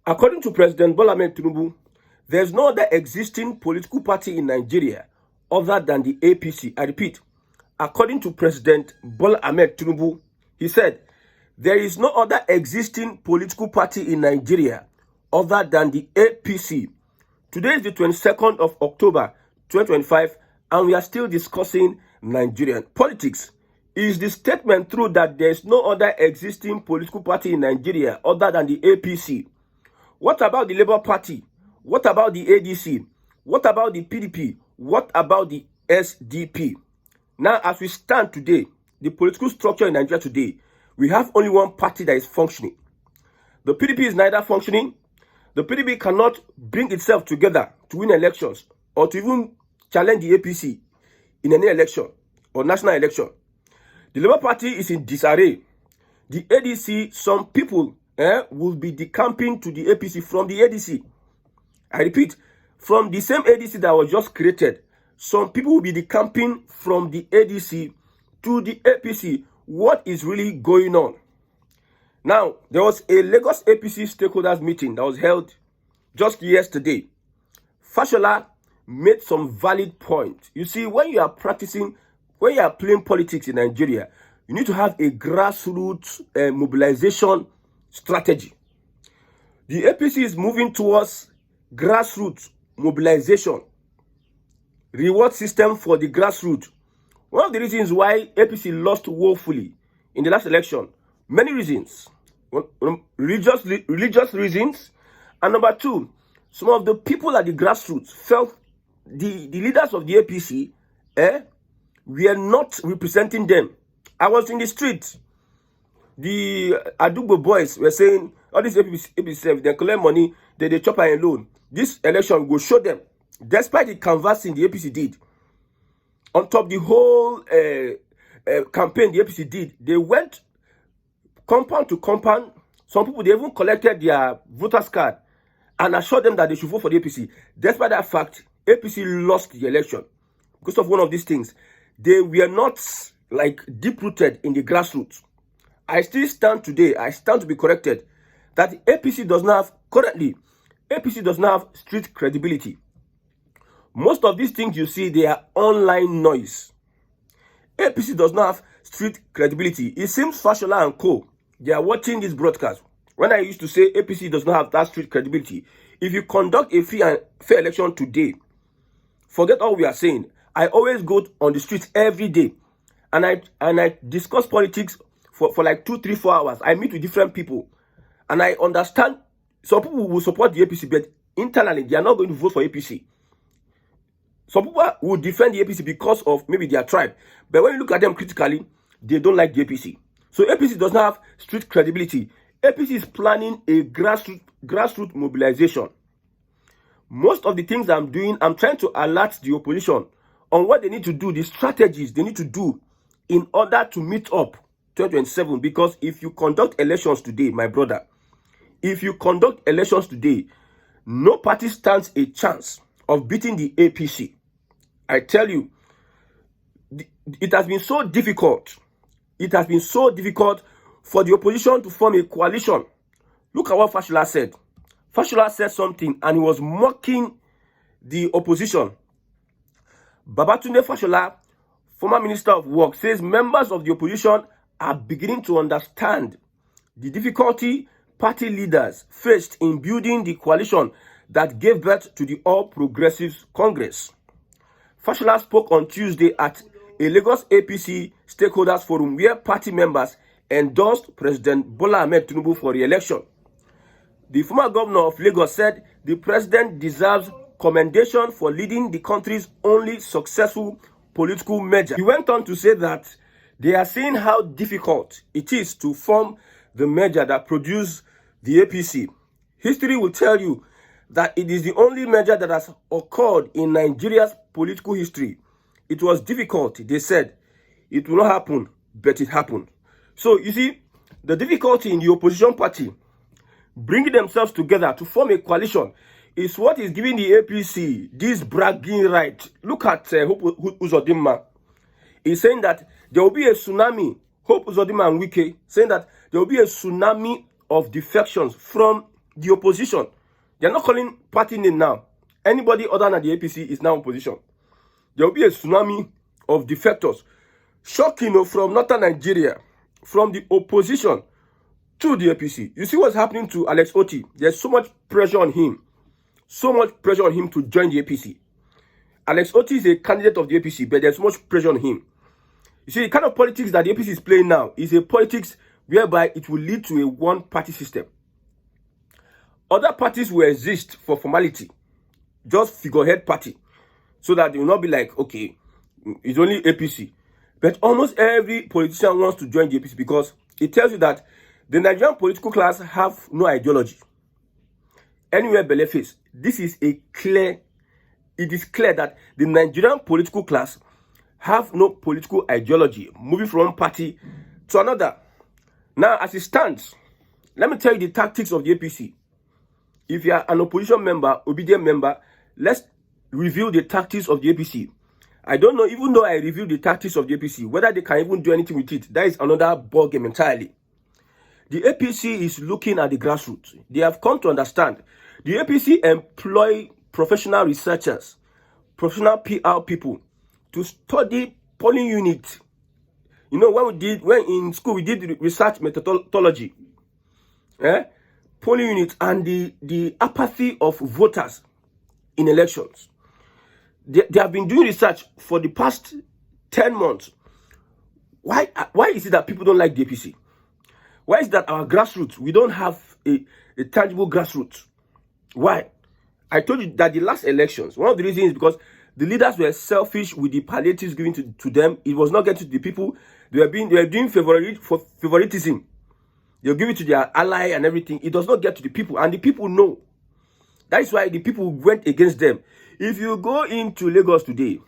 According to President Bola Ahmed Tinubu, there's no other existing political party in Nigeria other than the APC. I repeat, according to President Bola Ahmed Tinubu, he said, there is no other existing political party in Nigeria other than the APC. Today is the 22nd of October, 2025, and we are still discussing Nigerian politics. Is the statement true that there is no other existing political party in Nigeria other than the APC? What about the Labour Party? What about the ADC? What about the PDP? What about the SDP? Now, as we stand today, the political structure in Nigeria today, we have only one party that is functioning. The PDP is neither functioning. The PDP cannot bring itself together to win elections or to even challenge the APC in any election or national election. The Labour Party is in disarray. The ADC, some people will be decamping to the APC from the ADC. I repeat, from the same ADC that was just created, some people will be decamping from the ADC to the APC. What is really going on? Now, there was a Lagos APC stakeholders meeting that was held just yesterday. Fashola made some valid points. You see, when you are playing politics in Nigeria, you need to have a grassroots mobilization strategy. The APC is moving towards grassroots mobilization, reward system for the grassroots. One of the reasons why APC lost woefully in the last election, many reasons, religious reasons, and number two, some of the people at the grassroots felt the leaders of the APC were not representing them. I was in the street. The Adubo boys were saying, all these APC, they collect money, they chop and loan. This election will show them, despite the canvassing the APC did, on top the whole campaign the APC did, they went compound to compound. Some people, they even collected their voters card and assured them that they should vote for the APC. Despite that fact, APC lost the election because of one of these things. They were not like deep-rooted in the grassroots. I still stand today, I stand to be corrected, that the APC does not have, currently, APC does not have street credibility. Most of these things you see, they are online noise. APC does not have street credibility. It seems Fashola and co, they are watching this broadcast. When I used to say APC does not have that street credibility, if you conduct a free and fair election today, forget all we are saying. I always go on the streets every day, and I discuss politics for like 2, 3, 4 hours. I meet with different people, and I understand some people will support the APC, but internally they are not going to vote for APC. Some people will defend the APC because of maybe their tribe, but when you look at them critically, they don't like the APC. So APC does not have street credibility. APC is planning a grassroots mobilization. Most of the things I'm doing, I'm trying to alert the opposition on what they need to do, the strategies they need to do in order to meet up 2027. Because if you conduct elections today, my brother, if you conduct elections today, no party stands a chance of beating the APC. I tell you, it has been so difficult. It has been so difficult for the opposition to form a coalition. Look at what Fashola said. Fashola said something and he was mocking the opposition. Babatunde Fashola, former Minister of Work, says members of the opposition are beginning to understand the difficulty party leaders faced in building the coalition that gave birth to the All Progressives Congress. Fashola spoke on Tuesday at a Lagos APC stakeholders forum where party members endorsed President Bola Ahmed Tinubu for re-election. The former governor of Lagos said the president deserves commendation for leading the country's only successful political merger. He went on to say that they are seeing how difficult it is to form the merger that produced the APC. History will tell you that it is the only merger that has occurred in Nigeria's political history. It was difficult, they said. It will not happen, but it happened. So, you see, the difficulty in the opposition party bringing themselves together to form a coalition is what is giving the APC this bragging right. Look at Hope Uzodinma. He's saying that there will be a tsunami. Hope Uzodinma and Wike saying that there will be a tsunami of defections from the opposition. They're not calling party name now. Anybody other than the APC is now opposition. There will be a tsunami of defectors. Shocking, from northern Nigeria, from the opposition to the APC. You see what's happening to Alex Otti? There's so much pressure on him. So much pressure on him to join the APC. Alex Otti is a candidate of the APC, but there's so much pressure on him. You see, the kind of politics that the APC is playing now is a politics whereby it will lead to a one-party system. Other parties will exist for formality, just figurehead party, so that they will not be like, okay, it's only APC. But almost every politician wants to join the APC because it tells you that the Nigerian political class have no ideology. Anywhere belle face, it is clear that the Nigerian political class have no political ideology, moving from one party to another. Now, as it stands, let me tell you the tactics of the APC. If you are an opposition member, obedient member, let's review the tactics of the APC. I don't know, even though I reviewed the tactics of the APC, whether they can even do anything with it. That is another ball game entirely. The APC is looking at the grassroots. They have come to understand. The APC employ professional researchers, professional PR people to study polling units. You know, when in school we did research methodology, polling units and the apathy of voters in elections. They have been doing research for the past 10 months. Why is it that people don't like the APC? Why is that our grassroots, we don't have a tangible grassroots? Why? I told you that the last elections, one of the reasons is because the leaders were selfish with the palliatives given to them. It was not getting to the people. They were doing favoritism. They'll give it to their ally and everything. It does not get to the people, and the people know. That is why the people went against them. If you go into Lagos today,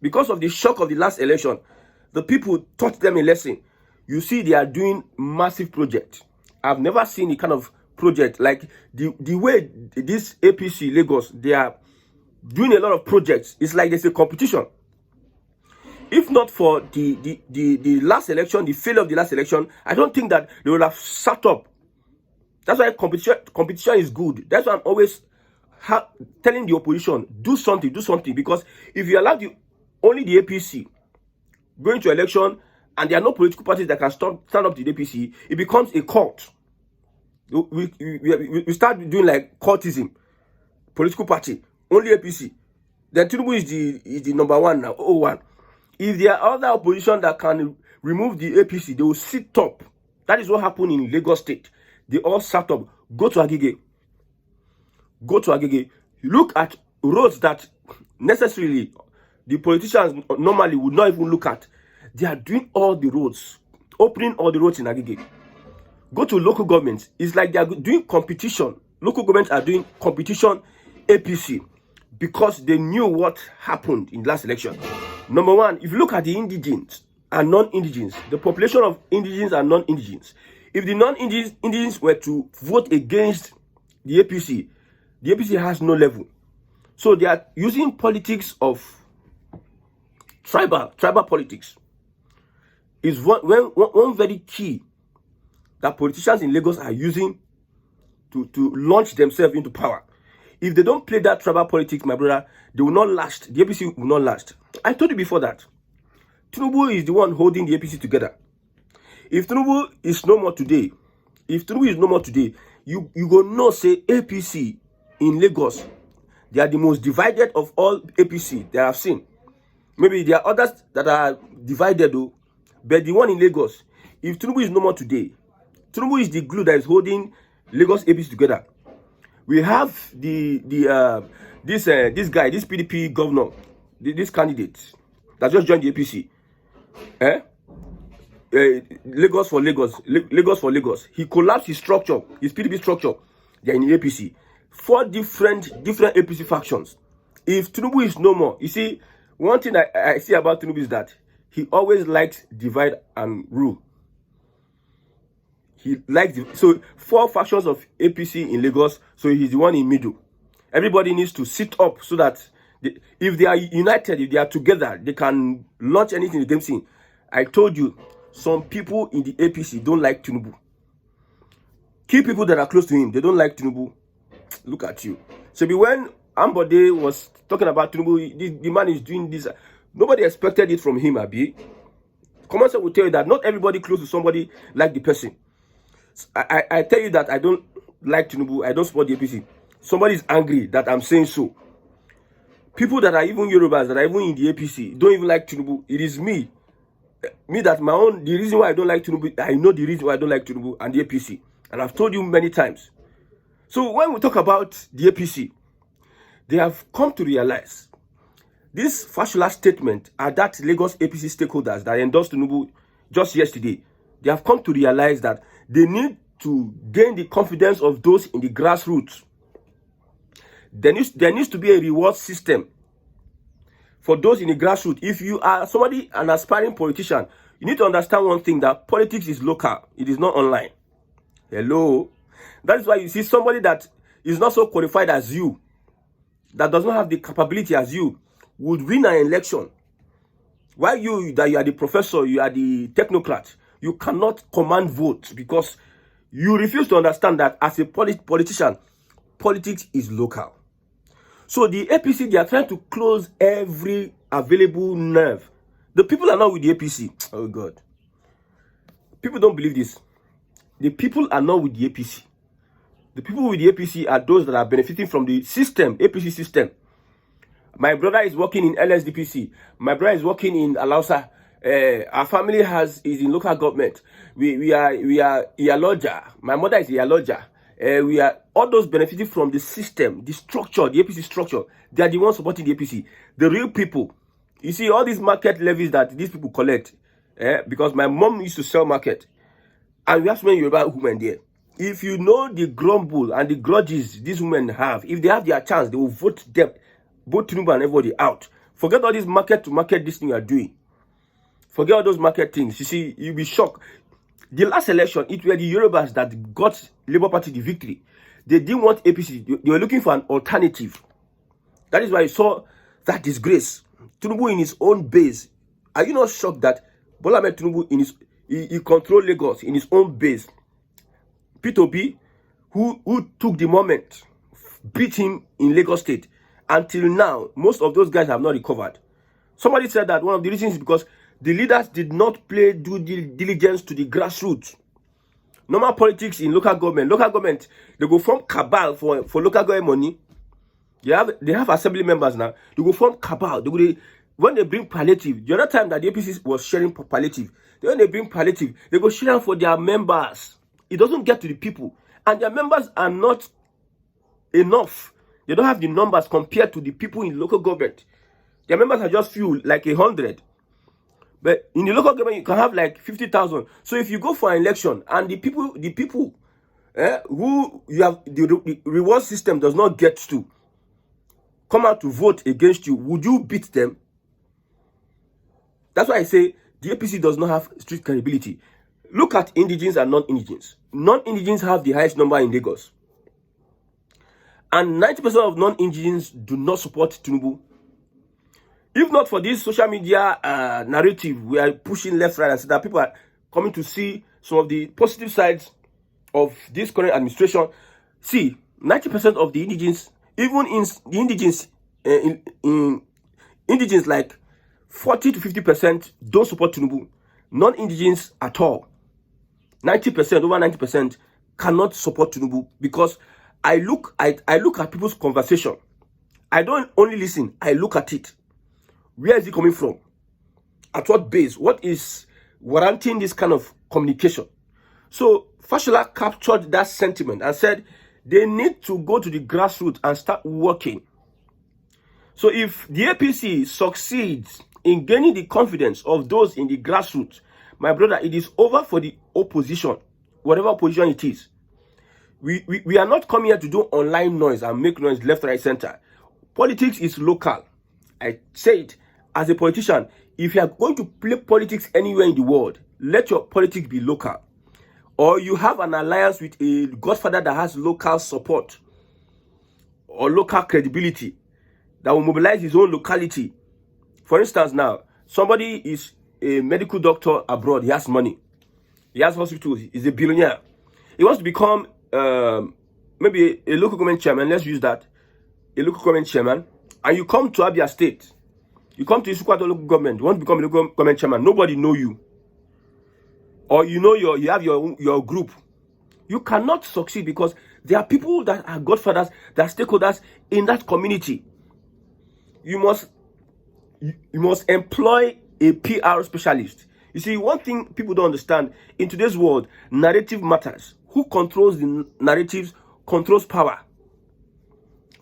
because of the shock of the last election, the people taught them a lesson. You see, they are doing massive projects. I've never seen a kind of project like the way this APC Lagos, they are doing a lot of projects. It's like there's a competition. If not for the last election, the failure of the last election, I don't think that they would have sat up. That's why competition is good. That's why I'm always telling the opposition, do something, because if you allow only the APC going to election and there are no political parties that can stand up to the APC, it becomes a cult. We start doing like cultism. Political party, only APC. Then Tinubu is the number one now, 01. If there are other opposition that can remove the APC, they will sit up. That is what happened in Lagos State. They all sat up. Go to Agege. Look at roads that necessarily the politicians normally would not even look at. They are doing all the roads, opening all the roads in Agege. Go to local governments. It's like they are doing competition. Local governments are doing competition APC because they knew what happened in the last election. Number one, if you look at the indigenes and non-indigenes, the population of indigenes and non-indigenes, if the non-indigenes were to vote against the APC has no level. So they are using politics of tribal politics. Is one very key that politicians in Lagos are using to launch themselves into power. If they don't play that tribal politics, my brother, they will not last. The APC will not last. I told you before that Tinubu is the one holding the APC together. If Tinubu is no more today, you go know say APC in Lagos, they are the most divided of all APC that I've seen. Maybe there are others that are divided though, but the one in Lagos, if Tinubu is no more today, Tinubu is the glue that is holding Lagos APC together. We have this guy, this PDP governor, this candidate that just joined the APC. Lagos for Lagos. He collapsed his structure, his PDP structure. They are in the APC. 4 different APC factions. If Tinubu is no more, you see, one thing I see about Tinubu is that he always likes divide and rule. He likes so 4 factions of APC in Lagos, so he's the one in middle. Everybody needs to sit up so that if they are united, if they are together, they can launch anything against him. I told you, some people in the APC don't like Tinubu. Key people that are close to him, they don't like Tinubu. Look at you. So when Ambode was talking about Tinubu, the man is doing this. Nobody expected it from him, Abi. Common sense will tell you that not everybody close to somebody like the person. I tell you that I don't like Tinubu. I don't support the APC. Somebody is angry that I'm saying so. People that are even Yorubas, that are even in the APC, don't even like Tinubu. It is me. That my own, the reason why I don't like Tinubu, I know the reason why I don't like Tinubu and the APC. And I've told you many times. So when we talk about the APC, they have come to realize this Fashola statement are that Lagos APC stakeholders that endorsed Tinubu just yesterday. They have come to realize that they need to gain the confidence of those in the grassroots. There needs to be a reward system for those in the grassroots. If you are somebody, an aspiring politician, you need to understand one thing, that politics is local. It is not online. Hello? That is why you see somebody that is not so qualified as you, that does not have the capability as you, would win an election. While you are the professor, you are the technocrat, you cannot command votes because you refuse to understand that as a politician, politics is local. So the APC, they are trying to close every available nerve. The people are not with the APC. Oh God. People don't believe this. The people are not with the APC. The people with the APC are those that are benefiting from the system, APC system. My brother is working in LSDPC. My brother is working in Alausa. Our family is in local government. We are Iyaloja. My mother is Iyaloja. We are all those benefiting from the system, the structure, the APC structure. They are the ones supporting the APC. The real people. You see all these market levies that these people collect. Because my mom used to sell market. And we have so many Yoruba women there. If you know the grumble and the grudges these women have, if they have their chance, they will vote them, both Tinubu and everybody out. Forget all this market to market this thing you are doing. Forget all those market things. You see, you'll be shocked. The last election, it were the Yorubas that got Labour Party the victory. They didn't want APC. They were looking for an alternative. That is why you saw that disgrace. Tinubu in his own base. Are you not shocked that Bola Ahmed Tinubu he controlled Lagos in his own base? P2P, who took the moment, beat him in Lagos State. Until now, most of those guys have not recovered. Somebody said that one of the reasons is because the leaders did not play due diligence to the grassroots. Normal politics in local government, they go form cabal for local government money. They have assembly members now. They go form cabal. When they bring palliative, the other time that the APC was sharing palliative, when they bring palliative, they go share for their members. It doesn't get to the people. And their members are not enough. They don't have the numbers compared to the people in local government. Their members are just few, like 100. But in the local government, you can have like 50,000. So if you go for an election and the people who you have the reward system does not get to come out to vote against you, would you beat them? That's why I say the APC does not have street credibility. Look at indigenes and non-indigenes. Non-indigenes have the highest number in Lagos. And 90% of non-indigenes do not support Tinubu. If not for this social media narrative, we are pushing left, right, and center. People are coming to see some of the positive sides of this current administration. See, 90% of the indigenes, even in the indigenes, like 40 to 50% don't support Tinubu. Non-indigenes at all. 90%, over 90% cannot support Tinubu because I look at people's conversation. I don't only listen, I look at it. Where is it coming from? At what base? What is warranting this kind of communication? So Fashola captured that sentiment and said they need to go to the grassroots and start working. So if the APC succeeds in gaining the confidence of those in the grassroots, my brother, it is over for the opposition, whatever opposition it is. We are not coming here to do online noise and make noise left, right, center. Politics is local. I say it as a politician. If you are going to play politics anywhere in the world, let your politics be local. Or you have an alliance with a godfather that has local support or local credibility that will mobilize his own locality. For instance, now, somebody is a medical doctor abroad. He has money. He has hospitals. He's a billionaire. He wants to become maybe a local government chairman, let's use that, a local government chairman, and you come to Abia State, you come to Isukwata local government, you want to become a local government chairman, nobody know you. Or you know you have your group. You cannot succeed because there are people that are godfathers, that are stakeholders in that community. You must employ a PR specialist. You see, one thing people don't understand, in today's world, narrative matters. Who controls the narratives controls power.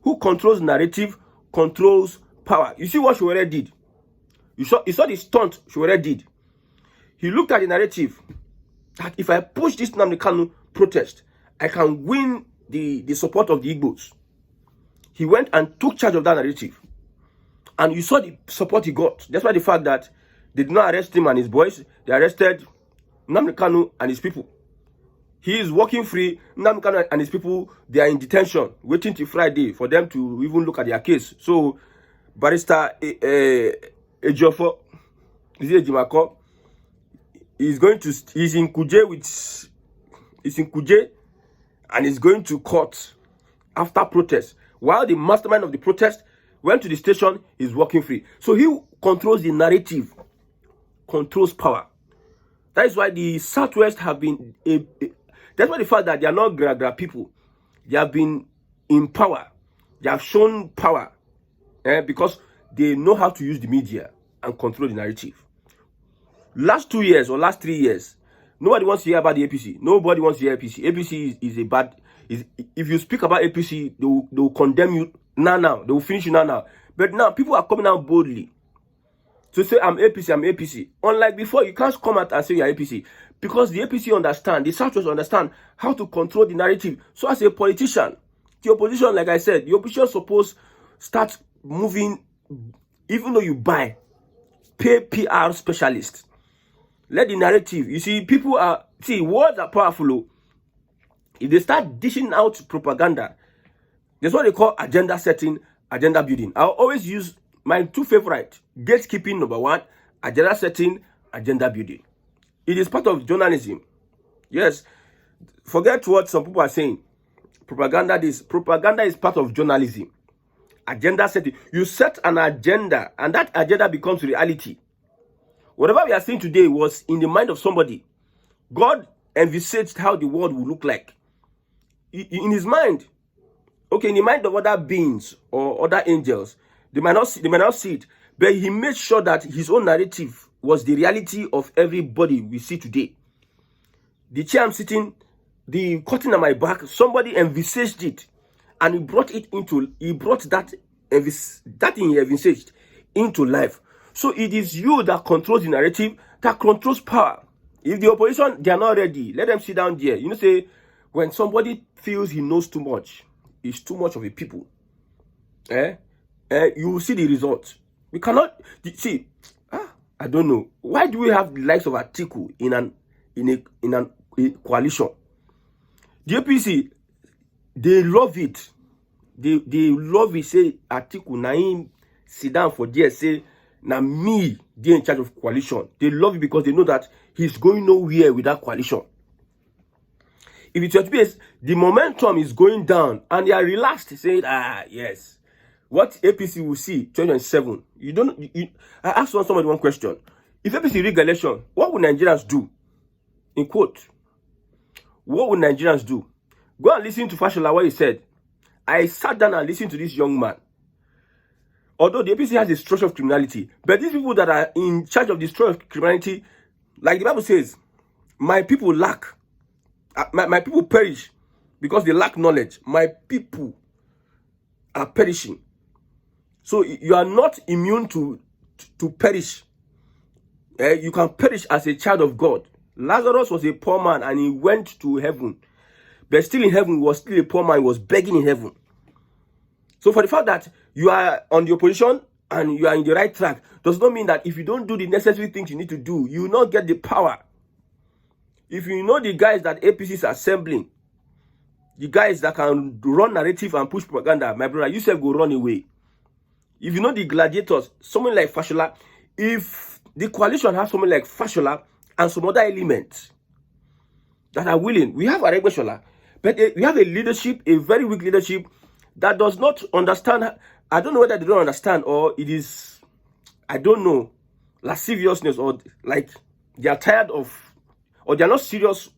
Who controls narrative controls power. You see what Showore did? You saw the stunt Showore did. He looked at the narrative that if I push this Nnamdi Kanu protest, I can win the support of the Igbos. He went and took charge of that narrative. And you saw the support he got. That's why the fact that they did not arrest him and his boys, they arrested Nnamdi Kanu and his people. He is walking free. Nnamdi Kanu and his people, they are in detention, waiting till Friday for them to even look at their case. So, Barrister Ejiofor, Ejimako, he's in Kuje and he's going to court after protest. While the mastermind of the protest went to the station, he's walking free. So he controls the narrative, controls power. That is why the Southwest have been that's why the fact that they are not gra people, they have been in power. They have shown power because they know how to use the media and control the narrative. Last 2 years or last 3 years, nobody wants to hear about the APC. Nobody wants to hear APC. APC is a bad. If you speak about APC, they will condemn you now. They will finish you now. But now people are coming out boldly to say, I'm APC, I'm APC. Unlike before, you can't come out and say you're APC. Because the APC understand, the Southwest understand how to control the narrative. So as a politician, the opposition, like I said, the opposition is supposed to start moving, even though you buy, pay PR specialists. Let the narrative, you see, words are powerful. If they start dishing out propaganda, that's what they call agenda setting, agenda building. I'll always use my two favorite, gatekeeping number one, agenda setting, agenda building. It is part of journalism. Yes, forget what some people are saying. Propaganda is part of journalism. Agenda setting. You set an agenda, and that agenda becomes reality. Whatever we are seeing today was in the mind of somebody. God envisaged how the world will look like. In his mind. Okay, in the mind of other beings or other angels, they might not see it. But he made sure that his own narrative was the reality of everybody we see today. The chair I'm sitting, the curtain on my back, somebody envisaged it. And he brought that thing he envisaged into life. So it is you that controls the narrative, that controls power. If the opposition, they are not ready, let them sit down there. You know, say, when somebody feels he knows too much, he's too much of a people, you will see the results. We cannot, see, I don't know. Why do we have the likes of Atiku in a coalition? The APC, they love it. They love it, say, Atiku, Naim, sit down for there, say, now me, they're in charge of coalition. They love it because they know that he's going nowhere with that coalition. If it's your PS, the momentum is going down and they are relaxed, saying, yes. What APC will see 2027? I asked somebody one question. If APC rig election, what would Nigerians do? In quote, what would Nigerians do? Go and listen to Fashola what he said. I sat down and listened to this young man. Although the APC has a structure of criminality, but these people that are in charge of the structure of criminality, like the Bible says, my people lack, my people perish because they lack knowledge. My people are perishing. So you are not immune to perish. You can perish as a child of God. Lazarus was a poor man and he went to heaven. But still in heaven, he was still a poor man. He was begging in heaven. So for the fact that you are on the opposition and you are in the right track, does not mean that if you don't do the necessary things you need to do, you will not get the power. If you know the guys that APC is assembling, the guys that can run narrative and push propaganda, my brother, you said go run away. If you know the gladiators, someone like Fashola, if the coalition has someone like Fashola and some other elements that are willing, we have Aregbesola, But we have a leadership, a very weak leadership, that does not understand. I don't know whether they don't understand or it is, I don't know, lasciviousness, or like they are tired of, or they are not serious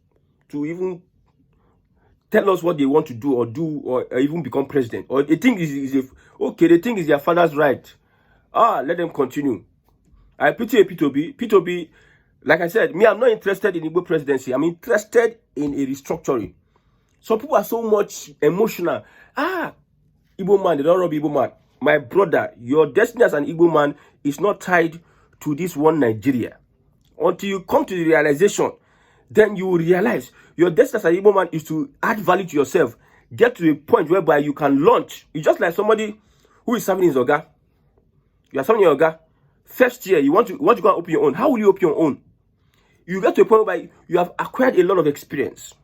to even tell us what they want to do or even become president. Or they think okay, they think it's their father's right. Let them continue. I pity a P2B. Like I said, me, I'm not interested in Igbo presidency. I'm interested in a restructuring. Some people are so much emotional. Igbo man, they don't rob Igbo man. My brother, your destiny as an Igbo man is not tied to this one Nigeria. Until you come to the realization, then you will realize your destiny as an Igbo man is to add value to yourself. Get to a point whereby you can launch. It's just like somebody who is serving his Oga. You are serving your Oga. First year, you want to go and open your own. How will you open your own? You get to a point where you have acquired a lot of experience,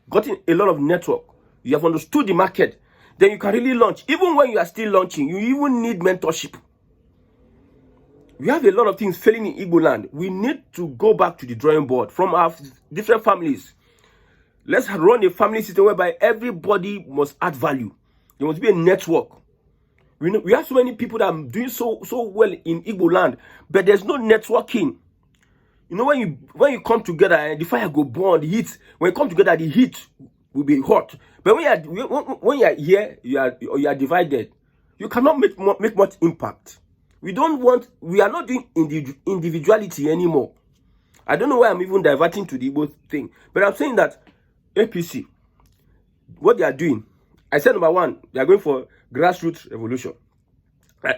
gotten a lot of network, you have understood the market, then you can really launch. Even when you are still launching, you even need mentorship. We have a lot of things failing in Igbo land. We need to go back to the drawing board from our different families. Let's run a family system whereby everybody must add value. There must be a network. We have so many people that are doing so well in Igbo land, but there's no networking. You know, when you come together and the fire go burn, the heat. When you come together, the heat will be hot. But when you are here, you are divided. You cannot make much impact. We are not doing individuality anymore. I don't know why I'm even diverting to the Igbo thing, but I'm saying that APC, what they are doing, I said number one, they are going for grassroots revolution.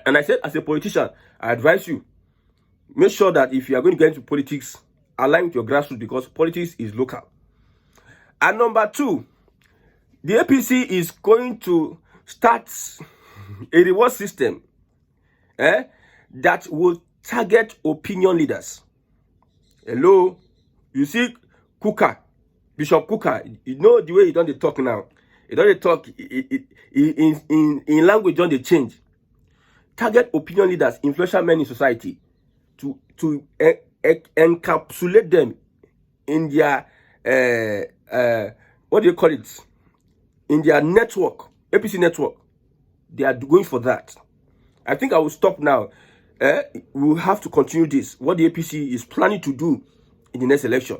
And I said, as a politician, I advise you, make sure that if you are going to get into politics, align with your grassroots, because politics is local. And number two, the APC is going to start a reward system that will target opinion leaders. Hello, you see Bishop Kuka, you know the way he don't talk now. He don't talk in language, don't they change. Target opinion leaders, influential men in society, to encapsulate them in their what do you call it? In their network, APC network. They are going for that. I think I will stop now. We will have to continue this. What the APC is planning to do in the next election.